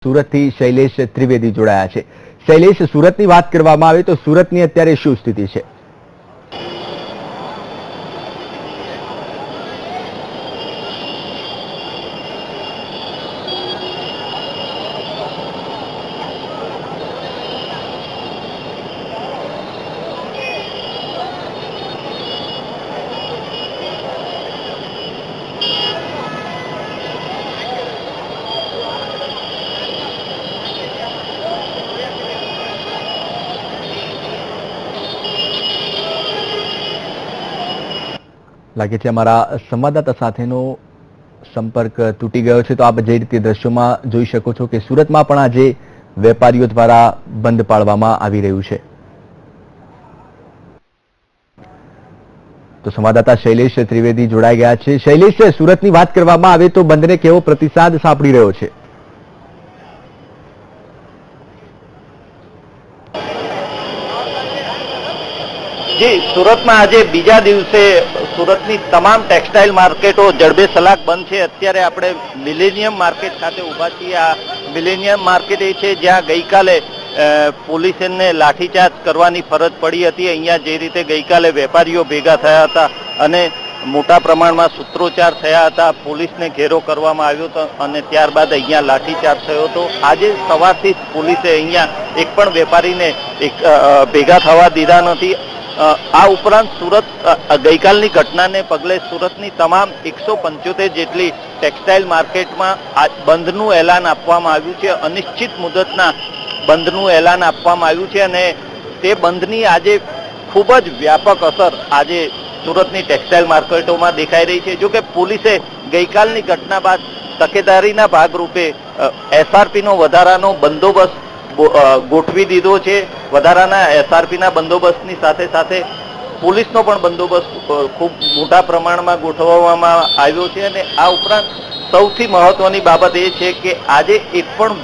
સુરતથી શૈલેષ ત્રિવેદી જોડાયા છે। શૈલેષ, સુરતની વાત કરવામાં આવે તો સુરતની અત્યારે શું સ્થિતિ છે? લાગે છે અમારા સંવાદદાતા સાથેનો સંપર્ક તૂટી ગયો છે। તો આપ જે રીતે દ્રશ્યોમાં જોઈ શકો છો કે સુરતમાં પણ આજે વેપારીઓ દ્વારા બંધ પાળવામાં આવી રહ્યું છે। તો સંવાદદાતા શૈલેષ ત્રિવેદી જોડાઈ ગયા છે। શૈલેષ, સુરતની વાત કરવામાં આવે તો બંધને કેવો પ્રતિસાદ સાંપડી રહ્યો છે? જી, સુરતમાં આજે બીજા દિવસે સુરતની તમામ ટેક્સટાઇલ માર્કેટો જડબે સલાક બંધ છે। અત્યારે આપણે મિલેનિયમ માર્કેટ ખાતે ઊભા છીએ। આ મિલેનિયમ માર્કેટ એ છે જ્યાં ગઈકાલે પોલીસને લાઠીચાર્જ કરવાની ફરજ પડી હતી। અહીંયા જે રીતે ગઈકાલે વેપારીઓ ભેગા થયા હતા અને મોટા પ્રમાણમાં સૂત્રોચ્ચાર થયા હતા, પોલીસને ઘેરો કરવામાં આવ્યો હતો અને ત્યારબાદ અહીંયા લાઠીચાર્જ થયો હતો। આજે સવારથી જ પોલીસે અહીંયા એક પણ વેપારીને ભેગા થવા દીધા નથી। આ ઉપરાંત સુરત ગઈકાલની ઘટનાને પગલે સુરતની તમામ 175 જેટલી ટેક્સટાઇલ માર્કેટમાં બંધનું એલાન આપવામાં આવ્યું છે। અનિશ્ચિત મુદતના બંધનું એલાન આપવામાં આવ્યું છે અને તે બંધની આજે ખૂબ જ વ્યાપક અસર આજે સુરતની ટેક્સટાઇલ માર્કેટોમાં દેખાઈ રહી છે। જો કે પોલીસે ગઈકાલની ઘટના બાદ તકેદારીના ભાગરૂપે એસઆરપીનો વધારાનો બંદોબસ્ત ગોઠવી દીધો છે। વધારાના એસઆરપીના બંદોબસ્તની સાથે સાથે પોલીસનો પણ બંદોબસ્ત ખૂબ મોટા પ્રમાણમાં ગોઠવવામાં આવ્યો છે અને આ ઉપરાંત સૌથી મહત્વની બાબત એ છે કે આજે એક પણ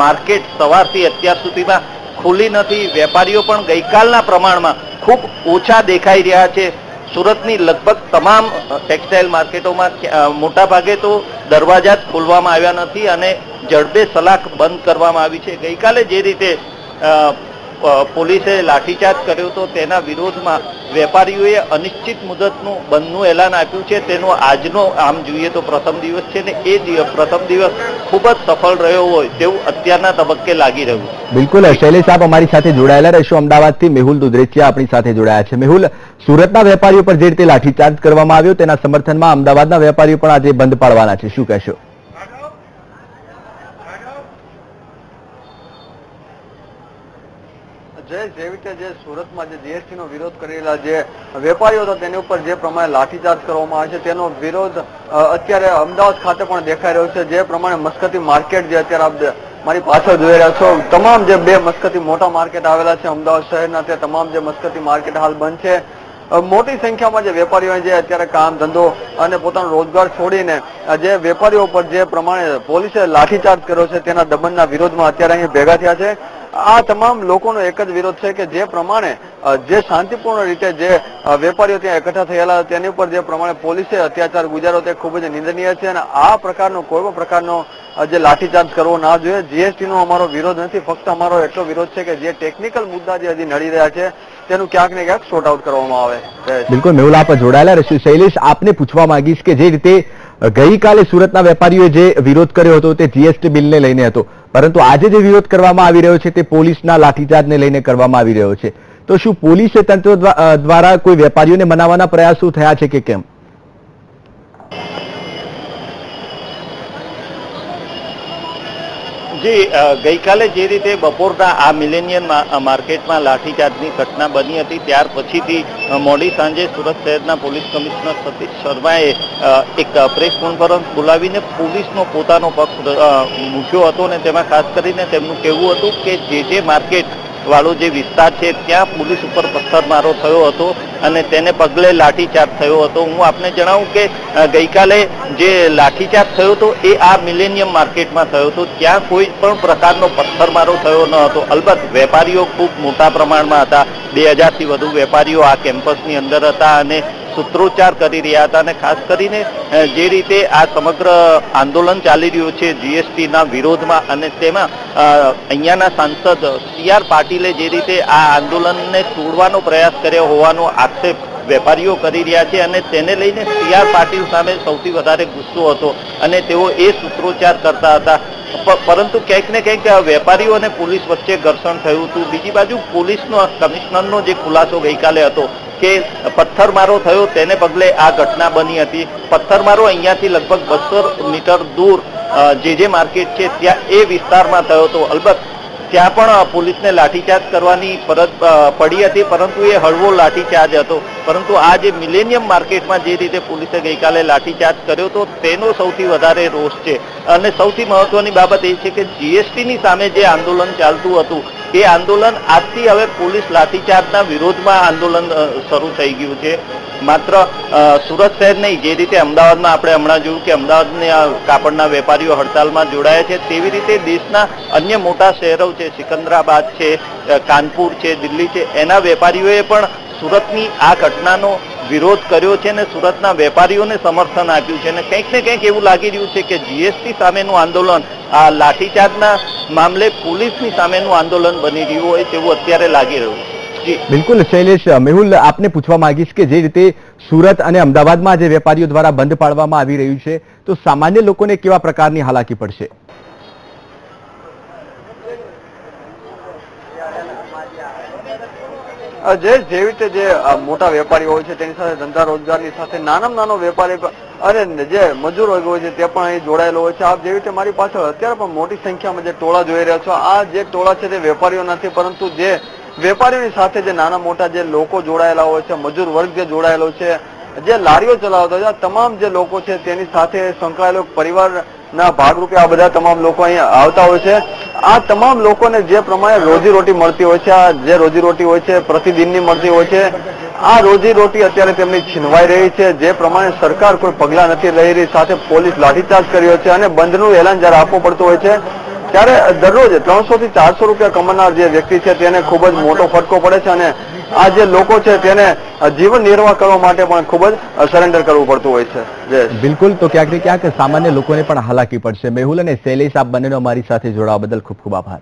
માર્કેટ સવારથી અત્યાર સુધીમાં ખુલ્લી નથી। વેપારીઓ પણ ગઈકાલના પ્રમાણમાં ખૂબ ઓછા દેખાઈ રહ્યા છે। સુરતની લગભગ તમામ ટેક્સટાઇલ માર્કેટોમાં મોટા ભાગે તો દરવાજા જ ખોલવામાં આવ્યા નથી અને જડબે સલાક બંધ કરવામાં આવી છે। ગઈકાલે જે રીતે પોલીસે લાઠીચાર્જ કર્યો હતો તેના વિરોધમાં વેપારીઓએ અનિશ્ચિત મુદતનું બંધનું એલાન આપ્યું છે। તેનો આજનો આમ જોઈએ તો પ્રથમ દિવસ છે ને એ પ્રથમ દિવસ ખૂબ જ સફળ રહ્યો હોય તેવું અત્યારના તબક્કે લાગી રહ્યું છે। બિલકુલ શૈલેષ, આપ અમારી સાથે જોડાયેલા રહેશો। અમદાવાદથી મેહુલ દુધરેચિયા આપણી સાથે જોડાયા છે। મેહુલ, સુરતના વેપારીઓ પર જે રીતે લાઠીચાર્જ કરવામાં આવ્યો તેના સમર્થનમાં અમદાવાદના વેપારીઓ પણ આજે બંધ પાડવાના છે, શું કહેશો? જે રીતે જે સુરતમાં જે જીએસટી નો વિરોધ કરેલા જે વેપારીઓ હતા તેની ઉપર જે પ્રમાણે લાઠીચાર્જ કરવામાં આવે છે તેનો વિરોધ અત્યારે અમદાવાદ ખાતે પણ દેખાઈ રહ્યો છે। જે પ્રમાણે મસ્કતી માર્કેટ જે અત્યારે આપ મારી પાછળ જોઈ રહ્યા છો, તમામ જે બે મસ્કતી મોટા માર્કેટ આવેલા છે અમદાવાદ શહેરના, તે તમામ જે મસ્કતી માર્કેટ હાલ બંધ છે। મોટી સંખ્યામાં જે વેપારીઓ જે અત્યારે કામ ધંધો અને પોતાનો રોજગાર છોડીને જે વેપારીઓ પર જે પ્રમાણે પોલીસે લાઠીચાર્જ કર્યો છે તેના દમનના વિરોધમાં અત્યારે અહીં ભેગા થયા છે। આ તમામ લોકોનો એક જ વિરોધ છે કે જે પ્રમાણે જે શાંતિપૂર્ણ રીતે જે વેપારીઓ ત્યાં એકઠા થયેલા તેની ઉપર જે પ્રમાણે પોલીસે અત્યાચાર ગુજાર્યો તે ખૂબ જ નિંદનીય છે અને આ પ્રકારનો કોઈ પણ પ્રકારનો જે લાઠીચાર્જ કરવો ના જોઈએ। જીએસટી નો અમારો વિરોધ નથી, ફક્ત અમારો એટલો વિરોધ છે કે જે ટેકનિકલ મુદ્દા જે હજી નડી રહ્યા છે તેનું ક્યાંક ને ક્યાંક સોર્ટ આઉટ કરવામાં આવે। બિલકુલ મેહુલ, આપ જોડાયેલા રહેશો। શૈલેષ, આપને પૂછવા માંગીશ કે જે રીતે ગઈકાલે સુરતના વેપારીઓએ જે વિરોધ કર્યો હતો તે જીએસટી બિલને લઈને હતો, પરંતુ આજે જે વિરોધ કરવામાં આવી રહ્યો છે તે પોલીસના લાઠીચાર્જને લઈને કરવામાં આવી રહ્યો છે, તો શું પોલીસે તંત્ર દ્વારા કોઈ વેપારીઓને મનાવવાના પ્રયાસો થયા છે કે કેમ? જી, ગઈકાલે જે રીતે બપોરના આ મિલેનિયમ માર્કેટમાં લાઠીચાર્જની ઘટના બની હતી ત્યાર પછીથી મોડી સાંજે સુરત શહેરના પોલીસ કમિશનર સતીશ શર્માએ એક પ્રેસ કોન્ફરન્સ બોલાવીને પોલીસનો પોતાનો પક્ષ મૂક્યો હતો અને તેમાં ખાસ કરીને તેમનું કહેવું હતું કે જે માર્કેટ વાળો જે વિસ્તાર છે ત્યાં પોલીસ ઉપર પથ્થરમારો થયો હતો અને તેને પગલે લાઠીચાર્જ થયો હતો। હું આપને જણાવું કે ગઈકાલે જે લાઠીચાર્જ થયો હતો એ આ મિલેનિયમ માર્કેટમાં થયો હતો, ત્યાં કોઈ પણ પ્રકારનો પથ્થરમારો થયો ન હતો। અલબત્ત વેપારીઓ ખૂબ મોટા પ્રમાણમાં હતા, 2000થી વધુ વેપારીઓ આ કેમ્પસની અંદર હતા અને સૂત્રોચ્ચાર કરી રહ્યા હતા અને ખાસ કરીને જે રીતે આ સમગ્ર આંદોલન ચાલી રહ્યું છે જીએસટીના વિરોધમાં અને તેમાં અહીંયાના સાંસદ CR પાટીલે જે રીતે આ આંદોલનને તોડવાનો પ્રયાસ કર્યો હોવાનો આક્ષેપ વેપારીઓ કરી રહ્યા છે અને તેને લઈને CR પાટીલ સામે સૌથી વધારે ગુસ્સો હતો અને તેઓ એ સૂત્રોચ્ચાર કરતા હતા. પરંતુ ક્યાંક ને ક્યાંક વેપારીઓ અને પોલીસ વચ્ચે ઘર્ષણ થયું હતું. બીજી બાજુ પોલીસનો કમિશનરનો જે ખુલાસો ગઈકાલે હતો કે પથ્થરમારો થયો તેને પગલે આ ઘટના બની હતી. પથ્થરમારો અહીંયાથી લગભગ 200 મીટર દૂર જે માર્કેટ છે ત્યાં એ વિસ્તારમાં થયો હતો. અલબત્ત ત્યાં પણ પોલીસને લાઠીચાર્જ કરવાની ફરજ પડી હતી, પરંતુ એ હળવો લાઠીચાર્જ હતો. પરંતુ આ જે મિલેનિયમ માર્કેટમાં જે રીતે પોલીસે ગઈકાલે લાઠીચાર્જ કર્યો હતો તેનો સૌથી વધારે રોષ છે. અને સૌથી મહત્વની બાબત એ છે કે જીએસટીની સામે જે આંદોલન ચાલતું હતું એ આંદોલન આજથી હવે પોલીસ લાઠીચાર્જના વિરોધમાં આંદોલન શરૂ થઈ ગયું છે. માત્ર સુરત શહેર નહીં, જે રીતે અમદાવાદમાં આપણે હમણાં જોયું કે અમદાવાદના કાપડના વેપારીઓ હડતાલમાં જોડાયા છે, તેવી રીતે દેશના અન્ય મોટા શહેરો છે, સિકંદરાબાદ છે, કાનપુર છે, દિલ્હી છે, એના વેપારીઓએ પણ સુરતની આ ઘટનાનો વિરોધ કર્યો છે અને સુરતના વેપારીઓને સમર્થન આપ્યું છે. અને કંઈક ને કંઈક એવું લાગી રહ્યું છે કે જીએસટી સામેનું આંદોલન આ લાઠીચાર્જના મામલે પોલીસની સામેનું આંદોલન બની રહ્યું હોય તેવું અત્યારે લાગી રહ્યું છે. બિલકુલ શૈલેષ, મેહુલ આપને પૂછવા માંગીશ કે જે રીતે સુરત અને અમદાવાદમાં જે વેપારીઓ દ્વારા બંધ પાડવામાં આવી રહ્યું છે તો સામાન્ય લોકોને કેવા પ્રકારની હાલાકી પડશે? જેવી રીતે જે મોટા વેપારીઓ હોય છે તેની સાથે ધંધા રોજગારની સાથે નાનામાં નાનો વેપારી અને જે મજૂર વર્ગ હોય છે તે પણ અહીં જોડાયેલો હોય છે. આપ જેવી રીતે મારી પાછળ અત્યારે પણ મોટી સંખ્યામાં જે ટોળા જોઈ રહ્યા છો, આ જે ટોળા છે તે વેપારીઓ નથી, પરંતુ જે વેપારીઓની સાથે જે નાના મોટા જે લોકો જોડાયેલા હોય છે, મજૂર વર્ગ જે જોડાયેલો છે, જે લારીઓ ચલાવતા હોય છે, તમામ જે લોકો છે તેની સાથે સંકળાયેલો પરિવારના ભાગરૂપે આ બધા તમામ લોકો અહીંયા આવતા હોય છે. આ તમામ લોકોને જે પ્રમાણે રોજીરોટી મળતી હોય છે, આ જે રોજીરોટી હોય છે પ્રતિદિનની મળતી હોય છે, આ રોજીરોટી અત્યારે તેમની છીનવાઈ રહી છે. જે પ્રમાણે સરકાર કોઈ પગલાં નથી લઈ રહી, સાથે પોલીસ લાઠીચાર્જ કર્યો છે અને બંધનું એલાન જયારે આપવું પડતું હોય છે ત્યારે દરરોજ 300 થી 400 રૂપિયા કમાનાર જે વ્યક્તિ છે તેને ખૂબ જ મોટો ફટકો પડે છે અને આ જે લોકો છે તેને જીવન નિર્વાહ કરવા માટે પણ ખૂબ જ સરેન્ડર કરવું પડતું હોય છે. બિલકુલ, તો ક્યાંક ને ક્યાંક સામાન્ય લોકોને પણ હાલાકી પડશે. મેહુલ અને શૈલેષ, આપ બંનેનો અમારી સાથે જોડાવા બદલ ખૂબ ખૂબ આભાર.